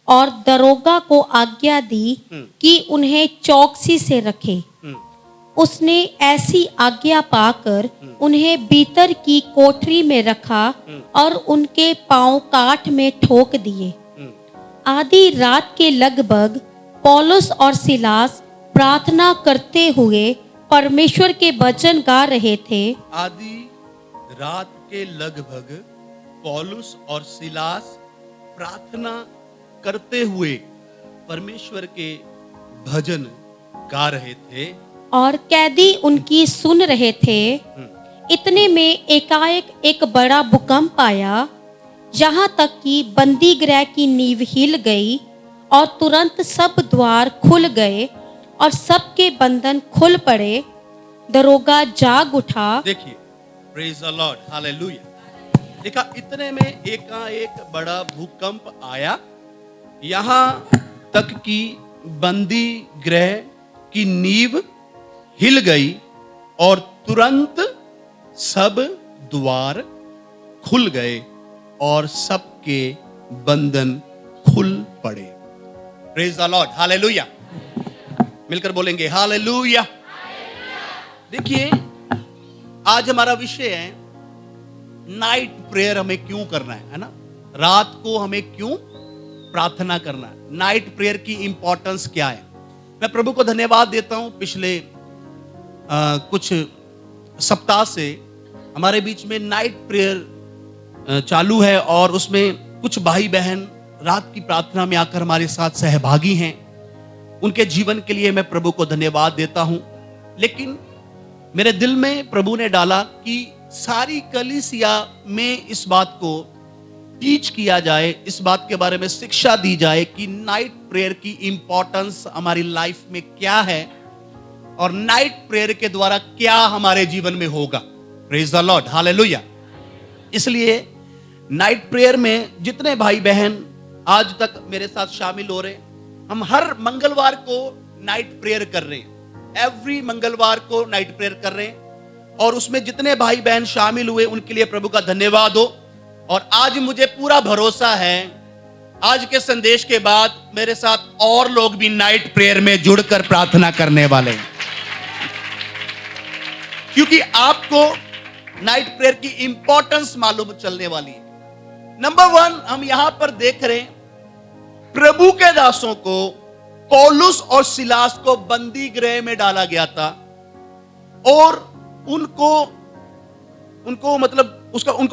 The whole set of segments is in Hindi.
और दरोगा को आज्ञा दी कि उन्हें चौकसी से रखे। उसने ऐसी आज्ञा पाकर उन्हें भीतर की कोठरी में रखा और उनके पांव काठ में ठोक दिए। आधी रात के लगभग पौलुस और सिलास प्रार्थना करते हुए परमेश्वर के वचन गा रहे थे। आधी रात के लगभग पौलुस और सिलास प्रार्थना करते हुए परमेश्वर के भजन गा रहे थे और कैदी उनकी सुन रहे थे। इतने में एकाएक एक बड़ा भूकंप आया, यहाँ तक कि बंदी गृह की नींव हिल गई और तुरंत सब द्वार खुल गए और सबके बंधन खुल पड़े। दरोगा जाग उठा। देखिए, प्रेज द लॉर्ड, हालेलुया। देखा, इतने में एकाएक बड़ा भूकंप आया, यहाँ तक कि बंदी गृह की नींव हिल गई और तुरंत सब द्वार खुल गए और सबके बंधन खुल पड़े। Praise the Lord, hallelujah. मिलकर बोलेंगे हालेलुया। देखिए, आज हमारा विषय है नाइट प्रेयर हमें क्यों करना है ना? रात को हमें क्यों प्रार्थना करना है? नाइट प्रेयर की इंपॉर्टेंस क्या है? मैं प्रभु को धन्यवाद देता हूं, पिछले कुछ सप्ताह से हमारे बीच में नाइट प्रेयर चालू है और उसमें कुछ भाई बहन रात की प्रार्थना में आकर हमारे साथ सहभागी हैं। उनके जीवन के लिए मैं प्रभु को धन्यवाद देता हूं। लेकिन मेरे दिल में प्रभु ने डाला कि सारी कलीसिया में इस बात को टीच किया जाए, इस बात के बारे में शिक्षा दी जाए कि नाइट प्रेयर की इंपॉर्टेंस हमारी लाइफ में क्या है और नाइट प्रेयर के द्वारा क्या हमारे जीवन में होगा। Praise the Lord, hallelujah. इसलिए नाइट प्रेयर में जितने भाई बहन आज तक मेरे साथ शामिल हो रहे हैं, हम हर मंगलवार को नाइट प्रेयर कर रहे हैं। एवरी मंगलवार को नाइट प्रेयर कर रहे हैं और उसमें जितने भाई बहन शामिल हुए उनके लिए प्रभु का धन्यवाद हो। और आज मुझे पूरा भरोसा है, आज के संदेश के बाद मेरे साथ और लोग भी नाइट प्रेयर में जुड़कर प्रार्थना करने वाले हैं, क्योंकि आपको नाइट प्रेयर की इंपॉर्टेंस मालूम चलने वाली है। नंबर 1, हम यहां पर देख रहे हैं प्रभु के दासों को, पौलुस और सिलास को बंदी गृह में डाला गया था और उनको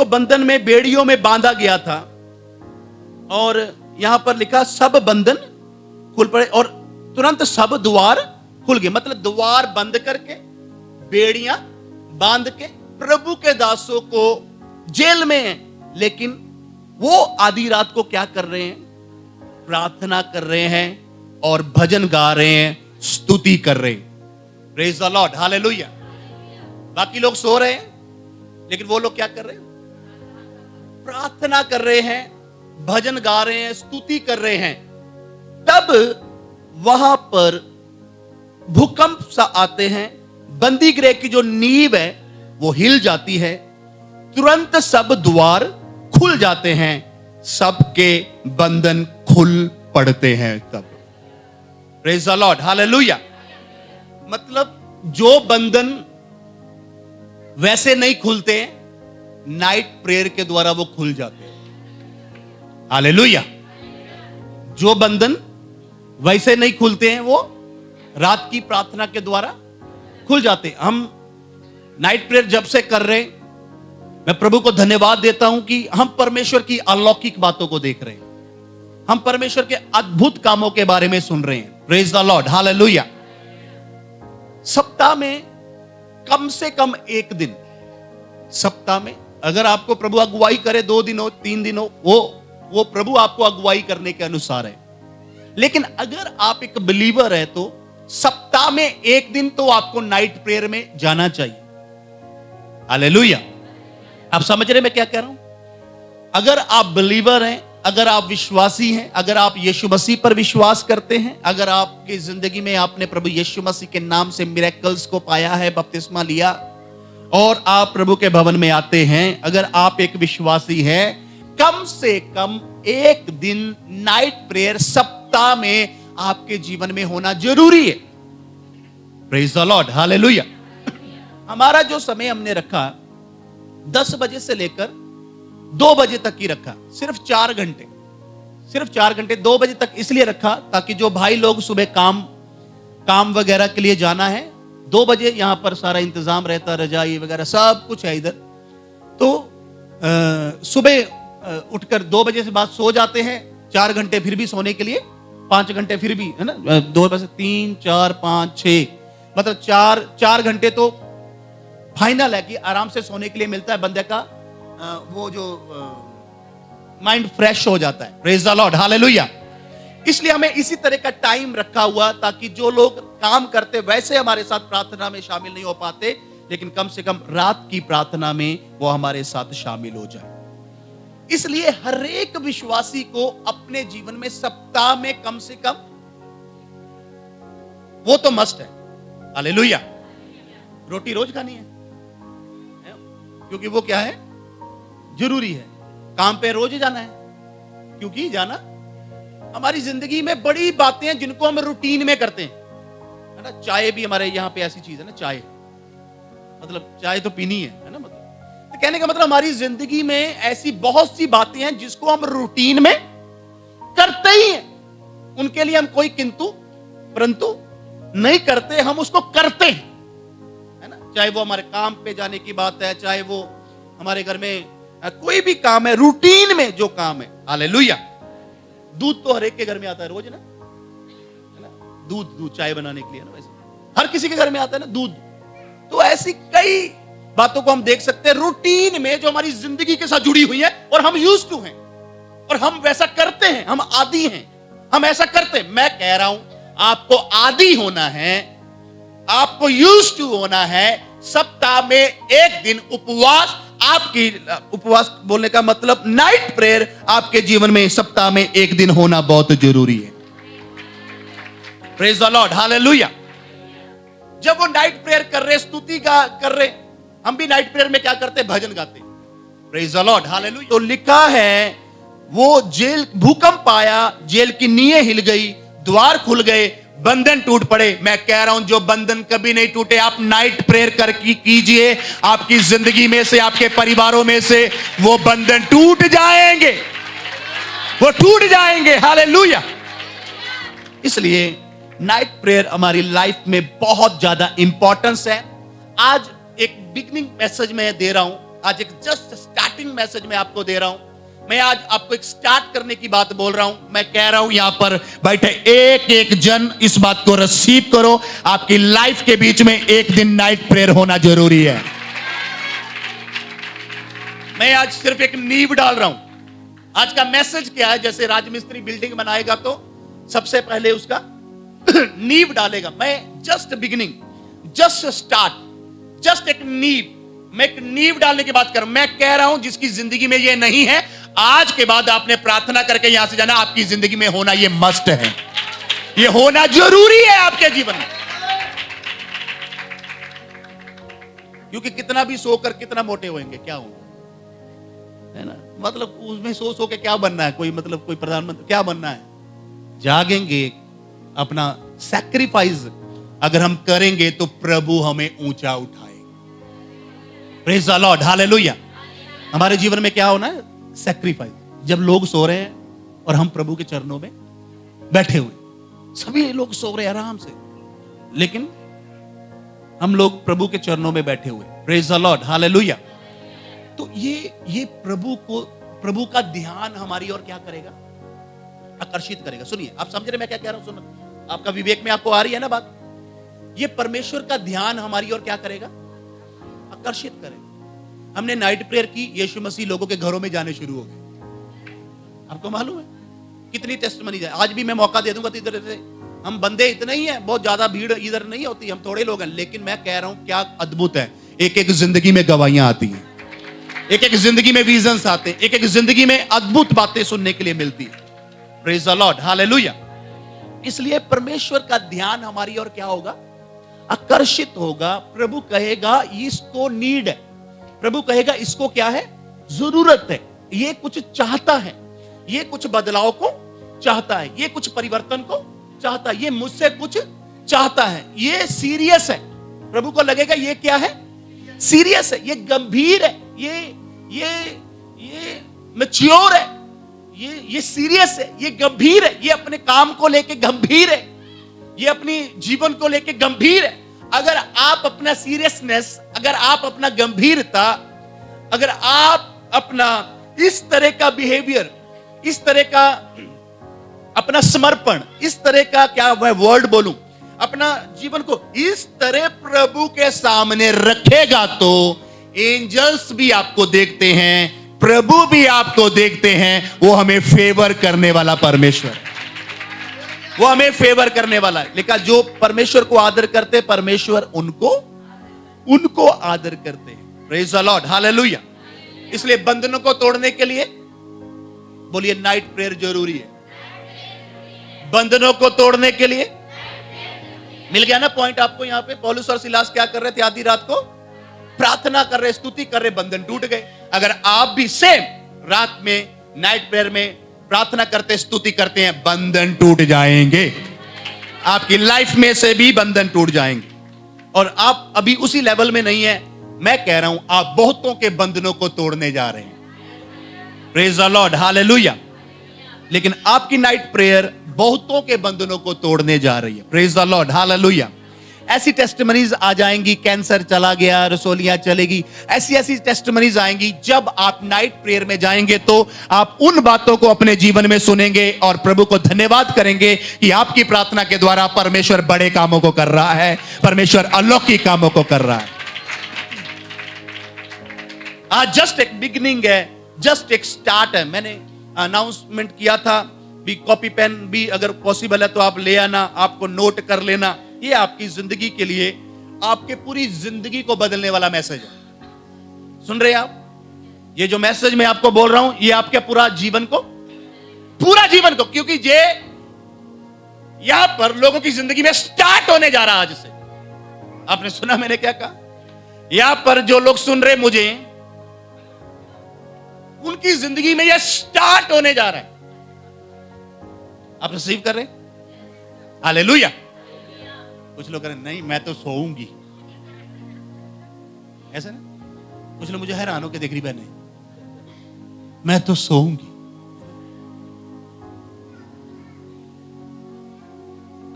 बंधन में, बेड़ियों में बांधा गया था। और यहां पर लिखा सब बंधन खुल पड़े और तुरंत सब द्वार खुल गए। मतलब द्वार बंद करके, बेड़ियां बांध के प्रभु के दासों को जेल में हैं, लेकिन वो आधी रात को क्या कर रहे हैं? प्रार्थना कर रहे हैं और भजन गा रहे हैं, स्तुति कर रहे हैं। Praise the Lord, hallelujah. बाकी लोग सो रहे हैं, लेकिन वो लोग क्या कर रहे हैं? प्रार्थना कर रहे हैं, भजन गा रहे हैं, स्तुति कर रहे हैं। तब वहां पर भूकंप सा आते हैं, बंदी गृह की जो नींव है वो हिल जाती है, तुरंत सब द्वार खुल जाते हैं, सबके बंधन खुल पड़ते हैं। तब प्रेज द लॉर्ड, हालेलुया। मतलब जो बंधन वैसे नहीं खुलते हैं, नाइट प्रेयर के द्वारा वो खुल जाते हैं। हालेलुया। जो बंधन वैसे नहीं खुलते हैं, वो रात की प्रार्थना के द्वारा खुल जाते हैं। हम नाइट प्रेयर जब से कर रहे हैं, मैं प्रभु को धन्यवाद देता हूं कि हम परमेश्वर की अलौकिक बातों को देख रहे हैं, हम परमेश्वर के अद्भुत कामों के बारे में सुन रहे हैं। Praise the Lord, hallelujah. सप्ताह में कम से कम एक दिन, सप्ताह में अगर आपको प्रभु अगुवाई करे, 2 दिन हो, 3 दिन हो, वो प्रभु आपको अगुवाई करने के अनुसार है। लेकिन अगर आप एक बिलीवर है तो सप्ताह में एक दिन तो आपको नाइट प्रेयर में जाना चाहिए। हालेलुया। आप समझ रहे मैं क्या कह रहा हूं? अगर आप बिलीवर हैं, अगर आप विश्वासी हैं, अगर आप यीशु मसीह पर विश्वास करते हैं, अगर आपकी जिंदगी में आपने प्रभु यीशु मसीह के नाम से मिरेकल्स को पाया है, बपतिस्मा लिया और आप प्रभु के भवन में आते हैं, अगर आप एक विश्वासी हैं, कम से कम एक दिन नाइट प्रेयर सप्ताह में आपके जीवन में होना जरूरी है। Praise the Lord, hallelujah. हमारा जो समय हमने रखा 10 बजे से लेकर 2 बजे तक ही रखा, सिर्फ 4 घंटे, सिर्फ 4 घंटे। 2 बजे तक इसलिए रखा ताकि जो भाई लोग सुबह काम वगैरह के लिए जाना है, 2 बजे यहां पर सारा इंतजाम रहता, रजाई वगैरह सब कुछ है इधर। तो सुबह उठकर 2 बजे से बाद सो जाते हैं, 4 घंटे फिर भी सोने के लिए, 5 घंटे फिर भी, है ना, 2 बजे 3 4 5 6, मतलब 4 घंटे तो फाइनल है कि आराम से सोने के लिए मिलता है। बंदे का वो जो माइंड फ्रेश हो जाता है। Praise the Lord, hallelujah. इसलिए हमें इसी तरह का टाइम रखा हुआ ताकि जो लोग काम करते वैसे हमारे साथ प्रार्थना में शामिल नहीं हो पाते, लेकिन कम से कम रात की प्रार्थना में वो हमारे साथ शामिल हो जाए। इसलिए हर एक विश्वासी को अपने जीवन में सप्ताह में कम से कम, वो तो मस्ट है, हालेलुया, रोटी रोज खानी है, क्योंकि वो क्या है, जरूरी है। काम पे रोज जाना है, क्योंकि जाना हमारी जिंदगी में बड़ी बातें हैं जिनको हम रूटीन में करते हैं, है ना। चाय भी हमारे यहाँ पे ऐसी चीज है ना, चाय मतलब चाय तो पीनी है ना, मतलब तो कहने का मतलब हमारी जिंदगी में ऐसी बहुत सी बातें हैं जिसको हम रूटीन में करते ही हैं। उनके लिए हम कोई किंतु परंतु नहीं करते, हम उसको करते हैं, है ना। चाहे वो हमारे काम पे जाने की बात है, चाहे वो हमारे घर में कोई भी काम है, रूटीन में जो काम है, हालेलुया। दूध तो हर एक के घर में आता है रोज ना, है ना, दूध चाय बनाने के लिए ना, वैसे हर किसी के घर में आता है ना दूध। तो ऐसी कई बातों को हम देख सकते हैं रूटीन में जो हमारी जिंदगी के साथ जुड़ी हुई है और हम यूज्ड टू हैं और हम वैसा करते हैं, हम आदी हैं, हम ऐसा करते हैं। मैं कह रहा हूं आपको आदी होना है, आपको यूज्ड टू होना है। सप्ताह में एक दिन उपवास, आपकी उपवास बोलने का मतलब नाइट प्रेयर आपके जीवन में सप्ताह में एक दिन होना बहुत जरूरी है। Praise the Lord, hallelujah. जब वो नाइट प्रेयर कर रहे, स्तुति का कर रहे, हम भी नाइट प्रेयर में क्या करते, भजन गाते, प्रेज द लॉर्ड, हालेलुया। तो लिखा है वो जेल, भूकंप आया, जेल की नींवें हिल गई, द्वार खुल गए, बंधन टूट पड़े। मैं कह रहा हूं जो बंधन कभी नहीं टूटे, आप नाइट प्रेयर कर कीजिए, आपकी जिंदगी में से, आपके परिवारों में से वो बंधन टूट जाएंगे, वो टूट जाएंगे, हालेलुया। इसलिए नाइट प्रेयर हमारी लाइफ में बहुत ज्यादा इंपॉर्टेंस है। आज एक बिगनिंग मैसेज मैं दे रहा हूं, आज एक जस्ट स्टार्टिंग मैसेज मैं आपको दे रहा हूं। मैं आज आपको एक स्टार्ट करने की बात बोल रहा हूं। मैं कह रहा हूं यहां पर बैठे एक एक जन इस बात को रिसीव करो, आपकी लाइफ के बीच में एक दिन नाइट प्रेयर होना जरूरी है। मैं आज सिर्फ एक नींव डाल रहा हूं। आज का मैसेज क्या है, जैसे राजमिस्त्री बिल्डिंग बनाएगा तो सबसे पहले उसका नींव डालेगा। मैं just beginning, just start, just एक नींव, मैं एक नींव डालने की बात कर रहा हूं। मैं कह रहा हूं जिसकी जिंदगी में ये नहीं है, आज के बाद आपने प्रार्थना करके यहां से जाना, आपकी जिंदगी में होना ये मस्ट है, ये होना जरूरी है आपके जीवन में। क्योंकि कितना भी सोकर कितना मोटे होंगे, क्या होंगे, है ना, मतलब उसमें सो के क्या बनना है, कोई मतलब कोई प्रधानमंत्री क्या बनना है। जागेंगे, अपना सैक्रिफाइस अगर हम करेंगे तो प्रभु हमें ऊंचा उठाएगा। Praise the Lord, hallelujah. हमारे जीवन में क्या होना है, सैक्रिफाइस। जब लोग सो रहे हैं और हम प्रभु के चरणों में बैठे हुए, सभी लोग सो रहे हैं आराम से, लेकिन हम लोग प्रभु के चरणों में बैठे हुए। Praise the Lord, hallelujah. तो ये प्रभु का ध्यान हमारी ओर क्या करेगा, आकर्षित करेगा। सुनिए, आप समझ रहे मैं क्या कह रहा हूं, सुनो, आपका विवेक में आपको आ रही है ना बात। ये परमेश्वर का ध्यान हमारी ओर क्या करेगा, आकर्षित करेगा। हमने नाइट प्रेयर की, यीशु मसीह लोगों के घरों में जाने शुरू हो गए। आपको मालूम है कितनी टेस्टमनी है। आज भी मैं मौका दे दूंगा तो इधर से, हम बंदे इतने ही हैं, बहुत ज्यादा भीड़ इधर नहीं होती, हम थोड़े लोग हैं, लेकिन मैं कह रहा हूं क्या अद्भुत है। एक एक जिंदगी में गवाहियां आती हैं, एक एक जिंदगी में विजन्स आते हैं, एक एक जिंदगी में अद्भुत बातें सुनने के लिए मिलती है। Praise the Lord, hallelujah. इसलिए परमेश्वर का ध्यान हमारी ओर क्या होगा, आकर्षित होगा। प्रभु कहेगा इसको नीड है, प्रभु कहेगा इसको क्या है, जरूरत है, ये कुछ चाहता है। ये कुछ बदलाव को चाहता है, ये कुछ परिवर्तन को चाहता है, ये मुझसे कुछ चाहता है, ये सीरियस है। प्रभु को लगेगा ये क्या है, सीरियस है, ये गंभीर है, ये मैच्योर है, ये सीरियस है, ये गंभीर है, ये अपने काम को लेके गंभीर है, ये अपनी जीवन को लेके गंभीर है। अगर आप अपना सीरियसनेस, अगर आप अपना गंभीरता, अगर आप अपना इस तरह का बिहेवियर, इस तरह का अपना समर्पण, इस तरह का क्या वह वर्ड बोलूं, अपना जीवन को इस तरह प्रभु के सामने रखेगा तो एंजल्स भी आपको देखते हैं, प्रभु भी आपको देखते हैं। वो हमें फेवर करने वाला परमेश्वर है, वो हमें फेवर करने वाला है। लेकिन जो परमेश्वर को आदर करते, परमेश्वर उनको आदर करते हैं। Praise the Lord, hallelujah. इसलिए बंधनों को तोड़ने के लिए बोलिए नाइट प्रेयर जरूरी है। बंधनों को तोड़ने के लिए मिल गया ना पॉइंट आपको। यहां पे पौलुस और सिलास क्या कर रहे थे, आधी रात को प्रार्थना कर रहे, स्तुति कर रहे, बंधन टूट गए। अगर आप भी सेम रात में नाइट प्रेयर में प्रार्थना करते, स्तुति करते हैं, बंधन टूट जाएंगे, आपकी लाइफ में से भी बंधन टूट जाएंगे। और आप अभी उसी लेवल में नहीं है। मैं कह रहा हूं आप बहुतों के बंधनों को तोड़ने जा रहे हैं। Praise the Lord, hallelujah. लेकिन आपकी नाइट प्रेयर बहुतों के बंधनों को तोड़ने जा रही है। Praise the Lord, hallelujah. ऐसी टेस्टिमनीज आ जाएंगी, कैंसर चला गया, रसोलियां चलेगी, ऐसी टेस्टिमनीज आएंगी। जब आप नाइट प्रेयर में जाएंगे तो आप उन बातों को अपने जीवन में सुनेंगे और प्रभु को धन्यवाद करेंगे कि आपकी प्रार्थना के द्वारा परमेश्वर बड़े कामों को कर रहा है, परमेश्वर अलौकिक कामों को कर रहा है। आज जस्ट एक बिगिनिंग है, जस्ट एक स्टार्ट है। मैंने अनाउंसमेंट किया था भी, कॉपी पेन भी अगर पॉसिबल है तो आप ले आना, आपको नोट कर लेना। ये आपकी जिंदगी के लिए, आपके पूरी जिंदगी को बदलने वाला मैसेज है। सुन रहे हैं आप? ये जो मैसेज मैं आपको बोल रहा हूं, ये आपके पूरा जीवन को, क्योंकि ये यहां पर लोगों की जिंदगी में स्टार्ट होने जा रहा है आज से। आपने सुना मैंने क्या कहा? यहां पर जो लोग सुन रहे मुझे, उनकी जिंदगी में यह स्टार्ट होने जा रहा है। आप रिसीव कर रहे हैं? हालेलुया। कुछ लोग कह रहे नहीं मैं तो सोऊंगी, ऐसा ना। कुछ लोग मुझे हैरान होकर देख रही, बहन मैं तो सोऊंगी।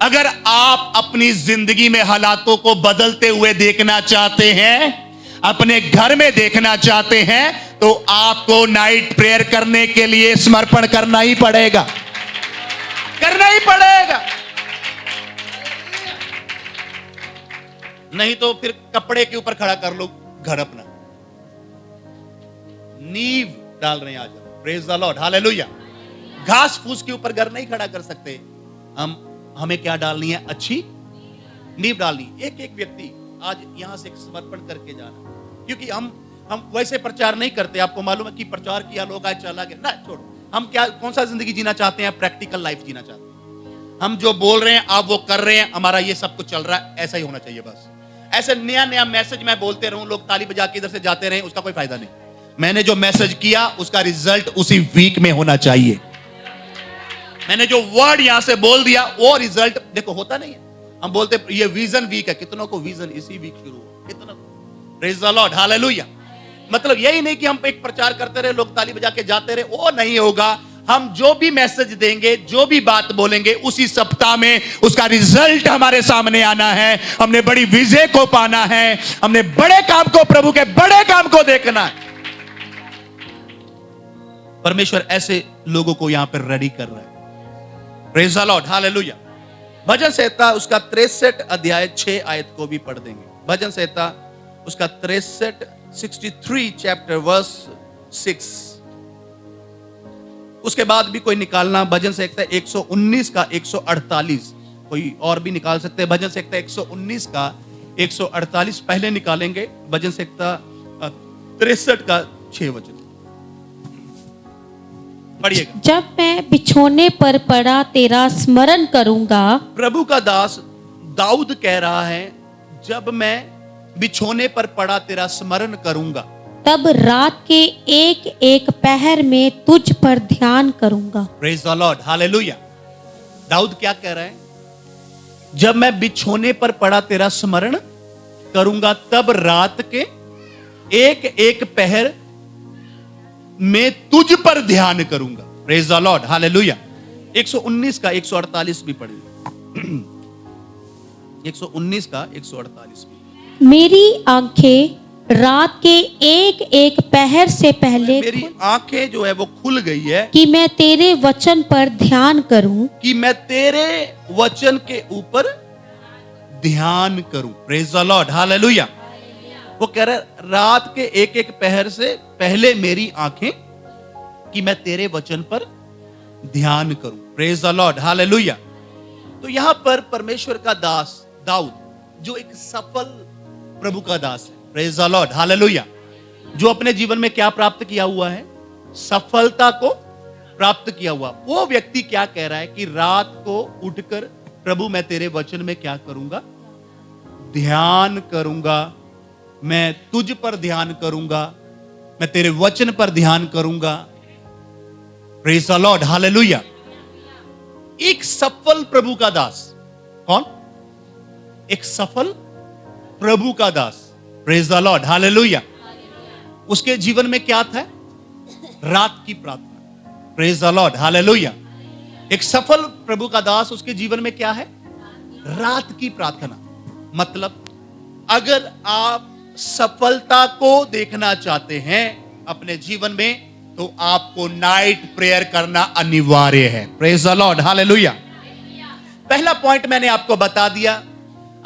अगर आप अपनी जिंदगी में हालातों को बदलते हुए देखना चाहते हैं, अपने घर में देखना चाहते हैं, तो आपको नाइट प्रेयर करने के लिए समर्पण करना ही पड़ेगा, नहीं तो फिर कपड़े के ऊपर खड़ा कर लो घर अपना। नींव डाल रहे हैं आज। Praise the Lord, hallelujah. घास फूस के ऊपर घर नहीं खड़ा कर सकते। हमें क्या डालनी है? अच्छी नींव डालनी। एक एक व्यक्ति आज यहां से समर्पण करके जाना, क्योंकि हम वैसे प्रचार नहीं करते। आपको मालूम है कि प्रचार किया, लोग आज चला गया ना, छोड़ो। हम क्या, कौन सा जिंदगी जीना चाहते हैं? प्रैक्टिकल लाइफ जीना चाहते हैं। हम जो बोल रहे हैं आप वो कर रहे हैं, हमारा ये सब कुछ चल रहा है, ऐसा ही होना चाहिए बस। ऐसे नया मैसेज मैं बोलते रहूं, लोग ताली बजा के इधर से जाते रहे, उसका कोई फायदा नहीं। मैंने जो मैसेज किया उसका रिजल्ट उसी वीक में होना चाहिए। मैंने जो वर्ड यहां से बोल दिया वो रिजल्ट देखो होता नहीं है। हम बोलते ये विजन वीक है, कितनों को विजन इसी वीक शुरू हो, कितना। Praise the Lord, hallelujah. मतलब यही नहीं कि हम एक प्रचार करते रहे, लोग ताली बजा के जाते रहे, वो नहीं होगा। हम जो भी मैसेज देंगे, जो भी बात बोलेंगे, उसी सप्ताह में उसका रिजल्ट हमारे सामने आना है। हमने बड़ी विजय को पाना है, हमने बड़े काम को, प्रभु के बड़े काम को देखना है। परमेश्वर ऐसे लोगों को यहां पर रेडी कर रहा है। Praise the Lord, hallelujah. भजन संहिता उसका 63 अध्याय 6 आयत को भी पढ़ देंगे। भजन संहिता उसका 63 चैप्टर वर्स 6। उसके बाद भी कोई निकालना, भजन संहिता 119 का 148, कोई और भी निकाल सकते हैं। भजन संहिता 119 का 148 पहले निकालेंगे। भजन संहिता 63 का 6 वचन पढ़िएगा। जब मैं बिछोने पर पड़ा तेरा स्मरण करूंगा। प्रभु का दास दाऊद कह रहा है, जब मैं बिछोने पर पड़ा तेरा स्मरण करूंगा। तब रात के एक एक पहर में तुझ पर ध्यान करूंगा। Praise the Lord, hallelujah. दाऊद क्या कह रहा है? जब मैं बिछोने पर पड़ा तेरा स्मरण करूंगा, तब रात के एक एक पहर में तुझ पर ध्यान करूंगा। Praise the Lord, hallelujah. 119 का 148 भी पढ़िए। 119 का 148 भी। मेरी आंखें रात के एक एक पहर से पहले मेरी आंखें जो है वो खुल गई है कि मैं तेरे वचन पर ध्यान करूं, कि मैं तेरे वचन के ऊपर ध्यान करूं। Praise the Lord, hallelujah. वो कह रहा है रात के एक एक पहर से पहले मेरी आंखें कि मैं तेरे वचन पर ध्यान करूं। Praise the Lord, hallelujah. तो यहां पर परमेश्वर का दास दाऊद, जो एक सफल प्रभु का दास है, प्रेज द लॉर्ड, हालेलुया, जो अपने जीवन में क्या प्राप्त किया हुआ है? सफलता को प्राप्त किया हुआ। वो व्यक्ति क्या कह रहा है कि रात को उठकर प्रभु मैं तेरे वचन में क्या करूंगा? ध्यान करूंगा, मैं तुझ पर ध्यान करूंगा, मैं तेरे वचन पर ध्यान करूंगा। Praise the Lord, hallelujah. एक सफल प्रभु का दास, कौन? एक सफल प्रभु का दास, प्रेज द लॉर्ड, हालेलुया। उसके जीवन में क्या था? रात की प्रार्थना। Praise the Lord, hallelujah. एक सफल प्रभु का दास, उसके जीवन में क्या है? रात की प्रार्थना। मतलब अगर आप सफलता को देखना चाहते हैं अपने जीवन में, तो आपको नाइट प्रेयर करना अनिवार्य है। Praise the Lord, hallelujah. पहला पॉइंट मैंने आपको बता दिया।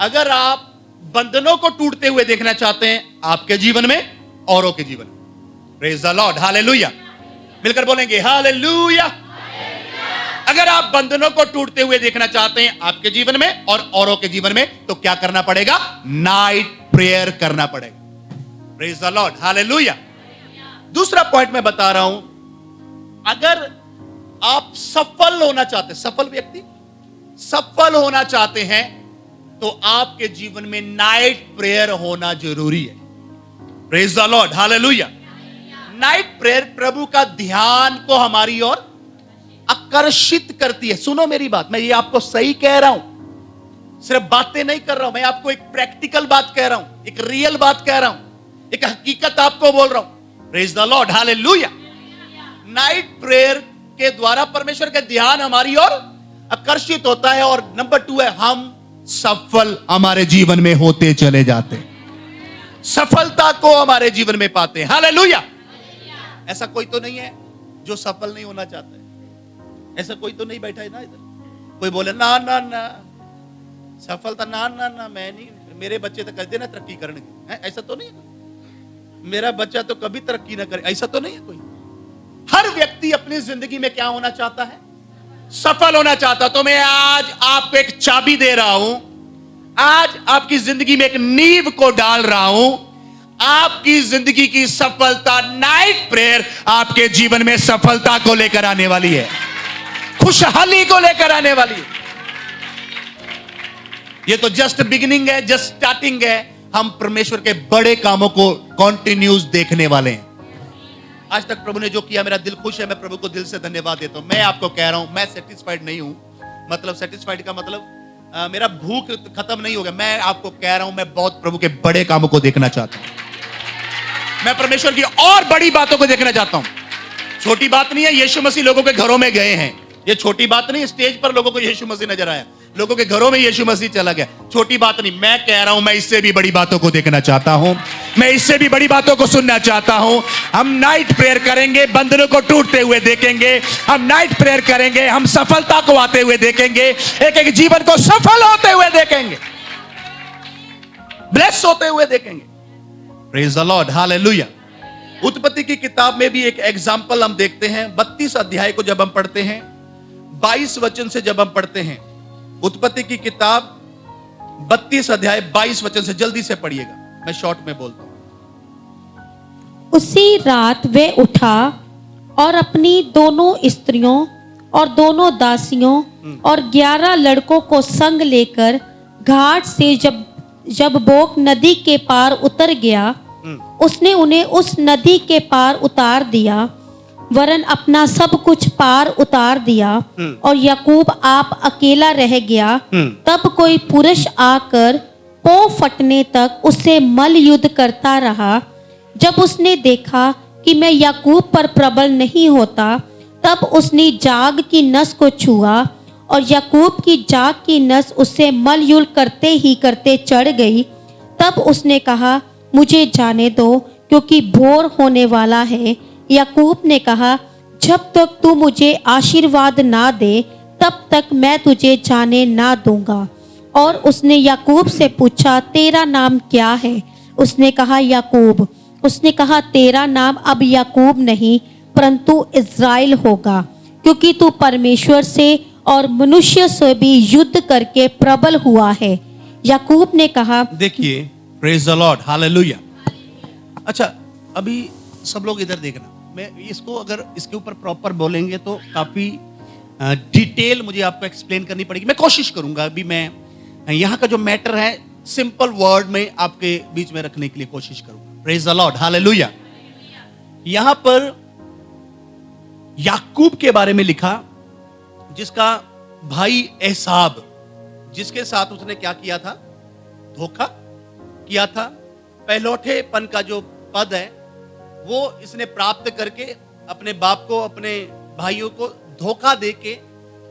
अगर आप बंधनों को टूटते हुए देखना चाहते हैं आपके जीवन में, औरों के जीवन में, प्रेज द लॉर्ड, हालेलुया। मिलकर बोलेंगे हालेलुया। अगर आप बंधनों को टूटते हुए देखना चाहते हैं आपके जीवन में और औरों के जीवन में, तो क्या करना पड़ेगा? नाइट प्रेयर करना पड़ेगा। Praise the Lord, hallelujah. दूसरा पॉइंट मैं बता रहा हूं, अगर आप सफल होना चाहते हैं, सफल व्यक्ति सफल होना चाहते हैं, तो आपके जीवन में नाइट प्रेयर होना जरूरी है। Praise the Lord, hallelujah. Night prayer प्रभु का ध्यान को हमारी ओर आकर्षित करती है। सुनो मेरी बात, मैं ये आपको सही कह रहा हूं, सिर्फ बातें नहीं कर रहा हूं, मैं आपको एक प्रैक्टिकल बात कह रहा हूं, एक रियल बात कह रहा हूं, एक हकीकत आपको बोल रहा हूं। Praise the Lord, hallelujah. Night prayer के द्वारा परमेश्वर का ध्यान हमारी ओर आकर्षित होता है, और नंबर 2 है, हम सफल हमारे जीवन में होते चले जाते हैं, सफलता को हमारे जीवन में पाते हैं। हालेलुया। ऐसा कोई तो नहीं है जो सफल नहीं होना चाहता है? ऐसा कोई तो नहीं बैठा है ना इधर? कोई बोले ना ना ना सफलता ना ना ना, मैं नहीं, मेरे बच्चे तो कर देना तरक्की करने की, ऐसा तो नहीं है। मेरा बच्चा तो कभी तरक्की ना करे, ऐसा तो नहीं है कोई। हर व्यक्ति अपनी जिंदगी में क्या होना चाहता है? सफल होना चाहता। तो मैं आज आपको एक चाबी दे रहा हूं, आज आपकी जिंदगी में एक नींव को डाल रहा हूं। आपकी जिंदगी की सफलता, नाइट प्रेयर आपके जीवन में सफलता को लेकर आने वाली है, खुशहाली को लेकर आने वाली है। ये तो जस्ट बिगिनिंग है, जस्ट स्टार्टिंग है। हम परमेश्वर के बड़े कामों को कंटिन्यूस देखने वाले हैं। आज तक प्रभु ने जो किया, मेरा दिल खुश है, मैं प्रभु को दिल से धन्यवाद देता हूं। मैं आपको कह रहा हूं, मैं सेटिस्फाइड नहीं हूं। मतलब सेटिस्फाइड का मतलब मेरा भूख खत्म नहीं हो गया। मैं आपको कह रहा हूं, मैं बहुत प्रभु के बड़े कामों को देखना चाहता हूं। मैं परमेश्वर की और बड़ी बातों को देखना चाहता हूं। छोटी बात नहीं है, यीशु मसीह लोगों के घरों में गए हैं, ये छोटी बात नहीं। स्टेज पर लोगों को यीशु मसीह नजर आया, लोगों के घरों में यीशु मसीह चला गया, छोटी बात नहीं। मैं कह रहा हूं, मैं इससे भी बड़ी बातों को देखना चाहता हूं, मैं इससे भी बड़ी बातों को सुनना चाहता हूं। हम नाइट प्रेयर करेंगे, बंधनों को टूटते हुए देखेंगे। हम नाइट प्रेयर करेंगे, हम सफलता को आते हुए देखेंगे, एक एक जीवन को सफल होते हुए देखेंगे, ब्लेस होते हुए देखेंगे। Praise the Lord, hallelujah. उत्पत्ति की किताब में भी एक एग्जाम्पल हम देखते हैं। 32 अध्याय को जब हम पढ़ते हैं, 22 वचन से जब हम पढ़ते हैं, उत्पत्ति की किताब 32 अध्याय 22 वचन से, जल्दी से पढ़िएगा, मैं शॉर्ट में बोलता हूं। उसी रात वे उठा और अपनी दोनों स्त्रियों और दोनों दासियों और 11 लड़कों को संग लेकर घाट से जब बोक नदी के पार उतर गया, उसने उन्हें उस नदी के पार उतार दिया, वरन अपना सब कुछ पार उतार दिया, और याकूब आप अकेला रह गया। तब कोई पुरुष आकर पौ फटने तक उससे मल युद्ध करता रहा। जब उसने देखा कि मैं याकूब पर प्रबल नहीं होता, तब उसने जाग की नस को छुआ, और याकूब की जाग की नस उससे मलयुल करते ही करते चढ़ गई। तब उसने कहा, मुझे जाने दो, क्योंकि भोर होने वाला है। याकूब ने कहा, जब तक तू मुझे आशीर्वाद ना दे, तब तक मैं तुझे जाने ना दूंगा। और उसने याकूब से पूछा, तेरा नाम क्या है? उसने कहा, याकूब। उसने कहा, तेरा नाम अब याकूब नहीं, परंतु इज़राइल होगा, क्योंकि तू परमेश्वर से और मनुष्य से भी युद्ध करके प्रबल हुआ है। याकूब ने कहा, देखिए, प्रेज द लॉर्ड, हालेलुया। अच्छा, अभी सब लोग इधर देखना। मैं इसको अगर इसके ऊपर प्रॉपर बोलेंगे तो काफी डिटेल मुझे आपको एक्सप्लेन करनी पड़ेगी। मैं कोशिश करूंगा। अभी मैं यहाँ का जो मैटर है सिंपल वर्ड में आपके बीच में रखने के लिए कोशिश करूंगा। Praise the Lord, hallelujah. यहां पर याकूब के बारे में लिखा, जिसका भाई एसाब, जिसके साथ उसने क्या किया था? धोखा किया था। पहलौठेपन का जो पद है वो इसने प्राप्त करके अपने बाप को, अपने भाइयों को धोखा देके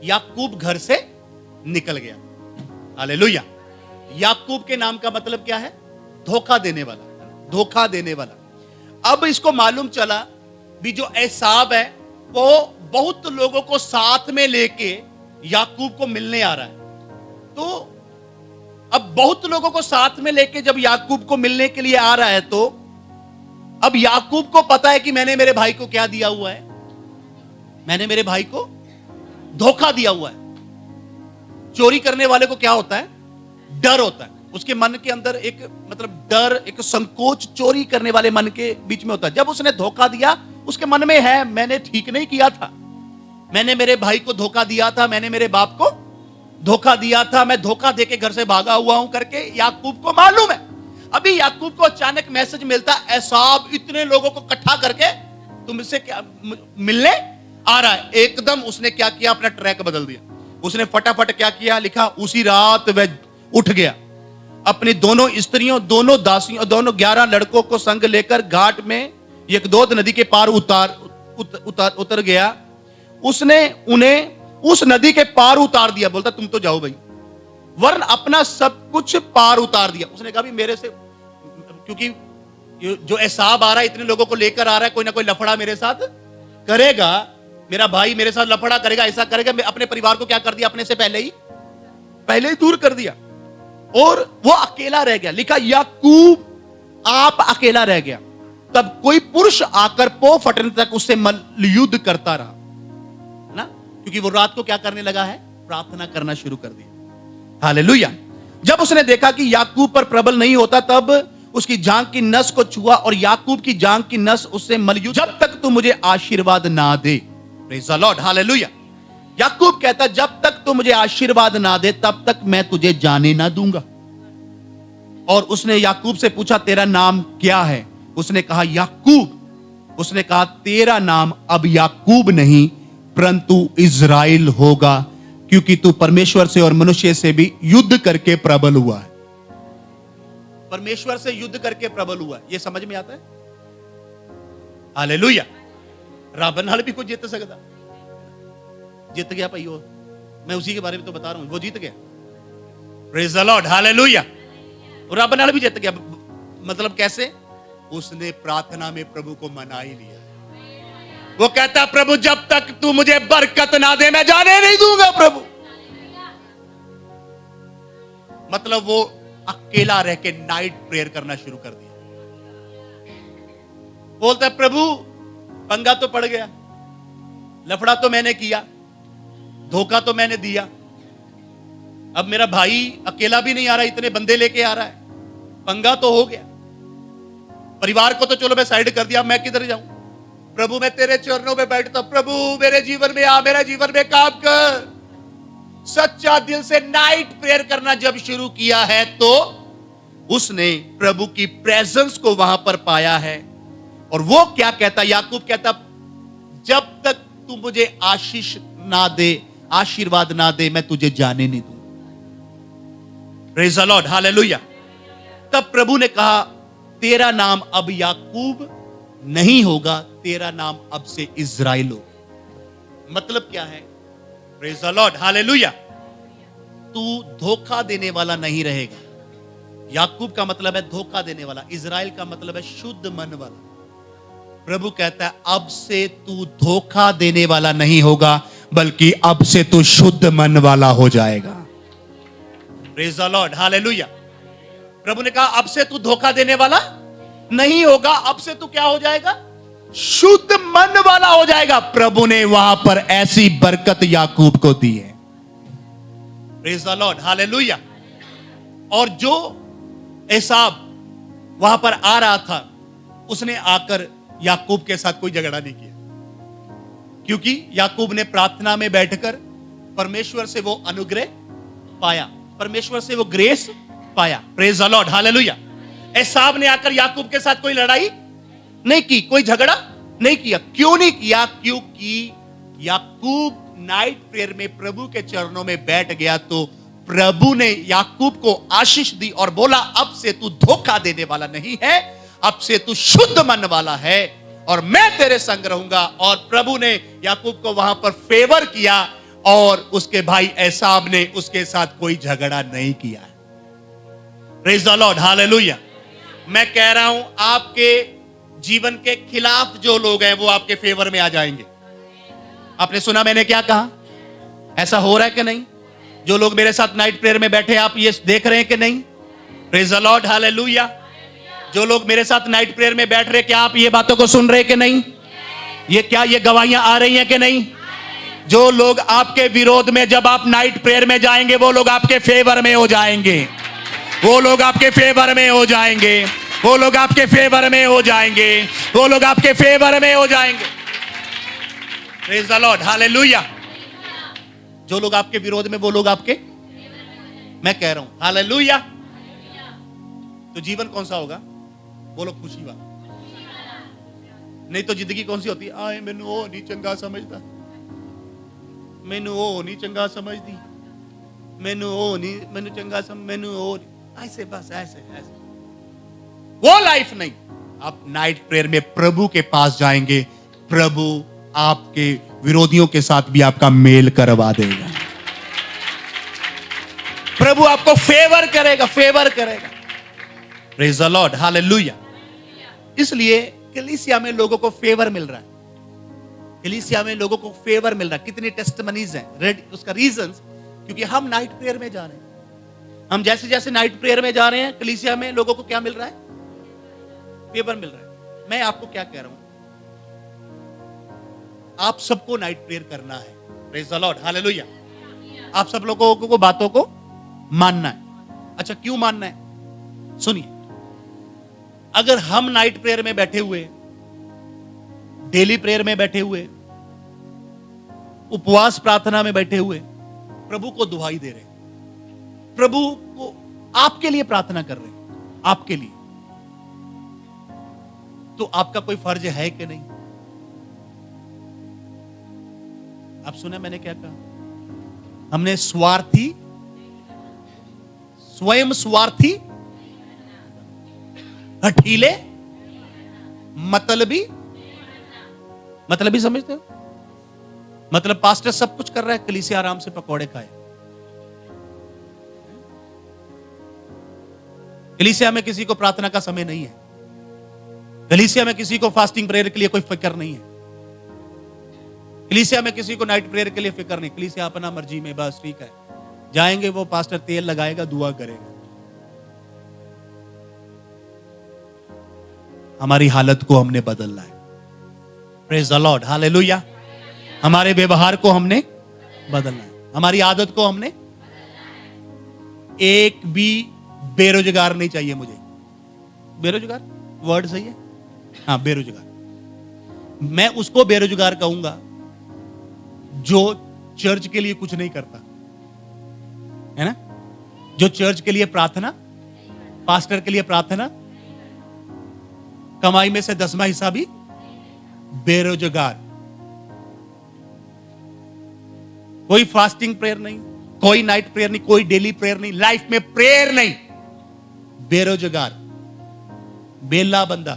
याकूब घर से निकल गया। हालेलुया। याकूब के नाम का मतलब क्या है? धोखा देने वाला, धोखा देने वाला। अब इसको मालूम चला भी जो एसाब है वो बहुत लोगों को साथ में लेके याकूब को मिलने आ रहा है। तो अब बहुत लोगों को साथ में लेके जब याकूब को मिलने के लिए आ रहा है, तो अब याकूब को पता है कि मैंने मेरे भाई को क्या दिया हुआ है? मैंने मेरे भाई को धोखा दिया हुआ है। चोरी करने वाले को क्या होता है? डर होता है। उसके मन के अंदर एक मतलब डर, एक संकोच चोरी करने वाले मन के बीच में होता है। जब उसने धोखा दिया, उसके मन में है मैंने ठीक नहीं किया था, मैंने मेरे भाई को धोखा दिया था, मैंने मेरे बाप को धोखा दिया था, मैं धोखा देके घर से भागा हुआ हूं करके याकूब को मालूम है। अभी याकूब को अचानक मैसेज मिलता, एसाब इतने लोगों को इकट्ठा करके तुमसे क्या मिलने आ रहा है। एकदम उसने क्या किया? अपना ट्रैक बदल दिया। उसने फटाफट क्या किया? लिखा, उसी रात वह उठ गया, अपनी दोनों स्त्रियों, दोनों दासियों, दोनों 11 लड़कों को संग लेकर घाट में यकदोद नदी के पार उतर गया। उसने उन्हें उस नदी के पार उतार दिया। बोलता, तुम तो जाओ भाई, वरन अपना सब कुछ पार उतार दिया। उसने कहा भी मेरे से, क्योंकि जो एसाब आ रहा है, इतने लोगों को लेकर आ रहा है, कोई ना कोई लफड़ा मेरे साथ करेगा, मेरा भाई मेरे साथ लफड़ा करेगा, ऐसा करेगा। मैं अपने परिवार को क्या कर दिया? अपने से पहले ही दूर कर दिया, और वो अकेला रह गया। लिखा, याकूब आप अकेला रह गया। तब कोई पुरुष आकर पौ फटने तक उससे युद्ध करता रहा, है ना? क्योंकि वो रात को क्या करने लगा है? प्रार्थना करना शुरू कर दिया। हालेलुया। जब उसने देखा कि याकूब पर प्रबल नहीं होता, तब उसकी जांघ की नस को छुआ, और याकूब की जांघ की नस उससे मलयुद्ध, जब तक तू मुझे आशीर्वाद ना दे। Praise the Lord, hallelujah. याकूब कहता, जब तक तू मुझे आशीर्वाद ना दे, तब तक मैं तुझे जाने ना दूंगा। और उसने याकूब से पूछा, तेरा नाम क्या है? उसने कहा, याकूब। उसने कहा, तेरा नाम अब याकूब नहीं, परंतु इज़राइल होगा, क्योंकि तू परमेश्वर से और मनुष्य से भी युद्ध करके प्रबल हुआ है। परमेश्वर से युद्ध करके प्रबल हुआ है। यह समझ में आता है? हालेलुया। रावण नाल भी कुछ जीत सकता, जीत गया भाई वो। मैं उसी के बारे में तो बता रहा हूं, वो जीत गया। Praise the Lord, hallelujah. और रावण नाल भी जीत गया। मतलब कैसे? उसने प्रार्थना में प्रभु को मना ही लिया। वो कहता, प्रभु जब तक तू मुझे बरकत ना दे, मैं जाने नहीं दूंगा प्रभु। मतलब वो अकेला रह के नाइट प्रेयर करना शुरू कर दिया। बोलता, प्रभु पंगा तो पड़ गया, लफड़ा तो मैंने किया, धोखा तो मैंने दिया, अब मेरा भाई अकेला भी नहीं आ रहा, इतने बंदे लेके आ रहा है, पंगा तो हो गया। परिवार को तो चलो मैं साइड कर दिया, मैं किधर जाऊं? प्रभु मैं तेरे चरणों में बैठता, प्रभु मेरे जीवन में आ, मेरे जीवन में काम कर। सच्चा दिल से नाइट प्रेयर करना जब शुरू किया है, तो उसने प्रभु की प्रेजेंस को वहां पर पाया है। और वो क्या कहता, याकूब कहता, जब तक तू मुझे आशीष ना दे, आशीर्वाद ना दे, मैं तुझे जाने नहीं दूं। Praise the Lord, hallelujah. तब प्रभु ने कहा, तेरा नाम अब याकूब नहीं होगा, तेरा नाम अब से इज़राइल होगा। मतलब क्या है? Praise the Lord, hallelujah. तू धोखा देने वाला नहीं रहेगा। याकूब का मतलब है धोखा देने वाला, इज़राइल का मतलब है शुद्ध मन वाला। प्रभु कहता है, अब से तू धोखा देने वाला नहीं होगा, बल्कि अब से तू शुद्ध मन वाला हो जाएगा। Praise the Lord, hallelujah. प्रभु ने कहा, अब से तू धोखा देने वाला नहीं होगा, अब से तू क्या हो जाएगा? शुद्ध मन वाला हो जाएगा। प्रभु ने वहां पर ऐसी बरकत याकूब को दी है। Praise the Lord, hallelujah. और जो एसाव वहां पर आ रहा था, उसने आकर याकूब के साथ कोई झगड़ा नहीं किया, क्योंकि याकूब ने प्रार्थना में बैठकर परमेश्वर से वो अनुग्रह पाया, परमेश्वर से वो ग्रेस पाया। Praise the Lord, hallelujah. एसाव ने आकर याकूब के साथ कोई लड़ाई नहीं की, कोई झगड़ा नहीं किया। क्यों नहीं किया? क्योंकि याकूब नाइट प्रेयर में प्रभु के चरणों में बैठ गया, तो प्रभु ने याकूब को आशीष दी और बोला, अब से तू धोखा देने वाला नहीं है, अब से तू शुद्ध मन वाला है और मैं तेरे संग रहूंगा। और प्रभु ने याकूब को वहां पर फेवर किया और उसके भाई एसाव ने उसके साथ कोई झगड़ा नहीं किया। Praise the Lord, hallelujah. मैं कह रहा हूं, आपके जीवन के खिलाफ जो लोग हैं वो आपके फेवर में आ जाएंगे। आपने सुना मैंने क्या कहा? ऐसा हो रहा है कि नहीं? जो लोग मेरे साथ नाइट प्रेयर में बैठे, आप ये देख रहे हैं कि नहीं? Praise the Lord, hallelujah. जो लोग मेरे साथ नाइट प्रेयर में बैठ रहे, क्या आप ये बातों को सुन रहे हैं कि नहीं? ये क्या ये गवाहियां आ रही हैं कि नहीं? जो लोग आपके विरोध में, जब आप नाइट प्रेयर में जाएंगे, वो लोग आपके फेवर में हो जाएंगे। वो लोग आपके फेवर में हो जाएंगे। वो लोग आपके फेवर में हो जाएंगे। वो लोग आपके फेवर में हो जाएंगे। Praise the Lord, hallelujah. जो लोग आपके विरोध में, वो लोग आपके, मैं कह रहा हूं, हालेलुया। तो जीवन कौन सा होगा? बोलो, खुशी वाला। नहीं तो जिंदगी कौन सी होती है? आए मैनू ओ नहीं चंगा समझता, मैनू ओ नहीं चंगा समझती, मैनू ओ नहीं, मैनू चंगा मैनू ओ नहीं। ऐसे बस ऐसे ऐसे, वो लाइफ नहीं। आप नाइट प्रेयर में प्रभु के पास जाएंगे, प्रभु आपके विरोधियों के साथ भी आपका मेल करवा देगा। प्रभु आपको फेवर करेगा, फेवर करेगा। Praise the Lord, hallelujah. इसलिए कलीसिया में लोगों को फेवर मिल रहा है। कलीसिया में लोगों को फेवर मिल रहा है। कितनी टेस्टिमनीज हैं? उसका रीजंस, क्योंकि हम नाइट प्रेयर में जा रहे हैं। हम जैसे जैसे नाइट प्रेयर में जा रहे हैं, कलीसिया में लोगों को क्या मिल रहा है? फेवर मिल रहा है। मैं आपको क्या कह रहा हूं, आप सबको नाइट प्रेयर करना है। Praise the Lord, hallelujah. आप सब लोगों को बातों को मानना है। अच्छा, क्यों मानना है? सुनिए, अगर हम नाइट प्रेयर में बैठे हुए, डेली प्रेयर में बैठे हुए, उपवास प्रार्थना में बैठे हुए, प्रभु को दुहाई दे रहे, प्रभु को आपके लिए प्रार्थना कर रहे हैं, आपके लिए, तो आपका कोई फर्ज है कि नहीं? आप सुना मैंने क्या कहा? हमने स्वार्थी, स्वयं स्वार्थी, हठीले, मतलबी समझते हो? मतलब पास्टर सब कुछ कर रहा है, कलीसिया आराम से पकौड़े खाए। कलीसिया में किसी को प्रार्थना का समय नहीं है। कलीसिया में किसी को फास्टिंग प्रेयर के लिए कोई फिक्र नहीं है। कलीसिया में किसी को नाइट प्रेयर के लिए फिक्र नहीं। कलीसिया अपना मर्जी में, बस ठीक है, जाएंगे, वो पास्टर तेल लगाएगा, दुआ करेगा। हमारी हालत को हमने बदलना है। Praise the Lord, hallelujah. हमारे व्यवहार को हमने बदलना है, हमारी आदत को हमने। एक भी बेरोजगार नहीं चाहिए मुझे। बेरोजगार वर्ड सही है? हाँ, बेरोजगार। मैं उसको बेरोजगार कहूंगा जो चर्च के लिए कुछ नहीं करता, है ना? जो चर्च के लिए प्रार्थना पास्टर के लिए प्रार्थना, कमाई में से 10वां हिस्सा भी बेरोजगार। कोई फास्टिंग प्रेयर नहीं, कोई नाइट प्रेयर नहीं, कोई डेली प्रेयर नहीं, लाइफ में प्रेयर नहीं, बेरोजगार, बेला बंदा।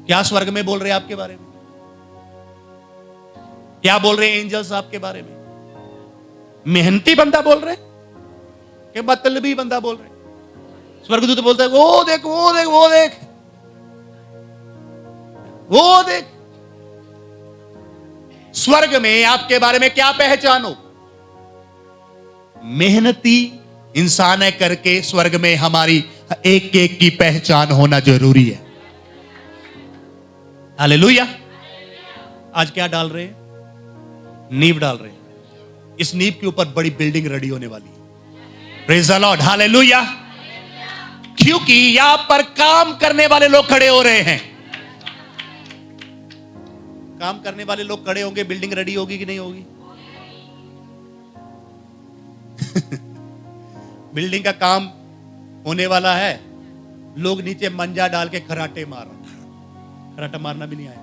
क्या स्वर्ग में बोल रहे हैं आपके बारे में? क्या बोल रहे हैं एंजल्स आपके बारे में? मेहनती बंदा बोल रहे हैं कि मतलबी बंदा बोल रहे हैं? स्वर्गदूत बोलता है वो देख वो देख वो देख वो देख। स्वर्ग में आपके बारे में क्या पहचानो? मेहनती इंसान है करके स्वर्ग में हमारी एक एक की पहचान होना जरूरी है। हालेलुया। आज क्या डाल रहे हैं? नींव डाल रहे हैं। इस नींव के ऊपर बड़ी बिल्डिंग रेडी होने वाली है। Praise the Lord, hallelujah. क्योंकि यहां पर काम करने वाले लोग खड़े हो रहे हैं। काम करने वाले लोग खड़े होंगे, बिल्डिंग रेडी होगी कि नहीं होगी? बिल्डिंग का काम होने वाला है, लोग नीचे मंजा डाल के खराटे मार रहे हैं। खराटा मारना भी नहीं आया।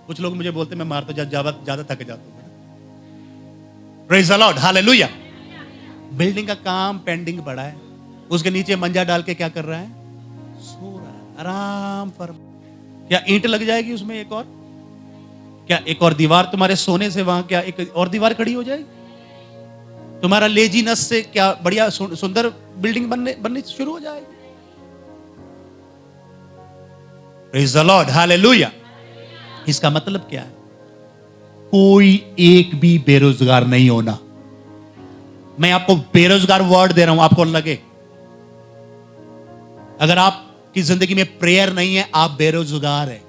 कुछ लोग मुझे बोलते मैं मार तो ज्यादा थक जाता हूं। Praise the Lord, hallelujah. Building का काम पेंडिंग पड़ा है, उसके नीचे मंजा डाल के क्या कर रहा है? सो रहा है आराम पर। क्या ईंट लग जाएगी उसमें एक और? क्या एक और दीवार तुम्हारे सोने से वहां क्या एक और दीवार खड़ी हो जाएगी? तुम्हारा लेजीनेस से क्या बढ़िया सुंदर बिल्डिंग बनने शुरू हो जाएगी? Praise the Lord, hallelujah. इसका मतलब क्या है? कोई एक भी बेरोजगार नहीं होना। मैं आपको बेरोजगार वर्ड दे रहा हूं, आपको लगे अगर आपकी जिंदगी में प्रेयर नहीं है, आप बेरोजगार हैं।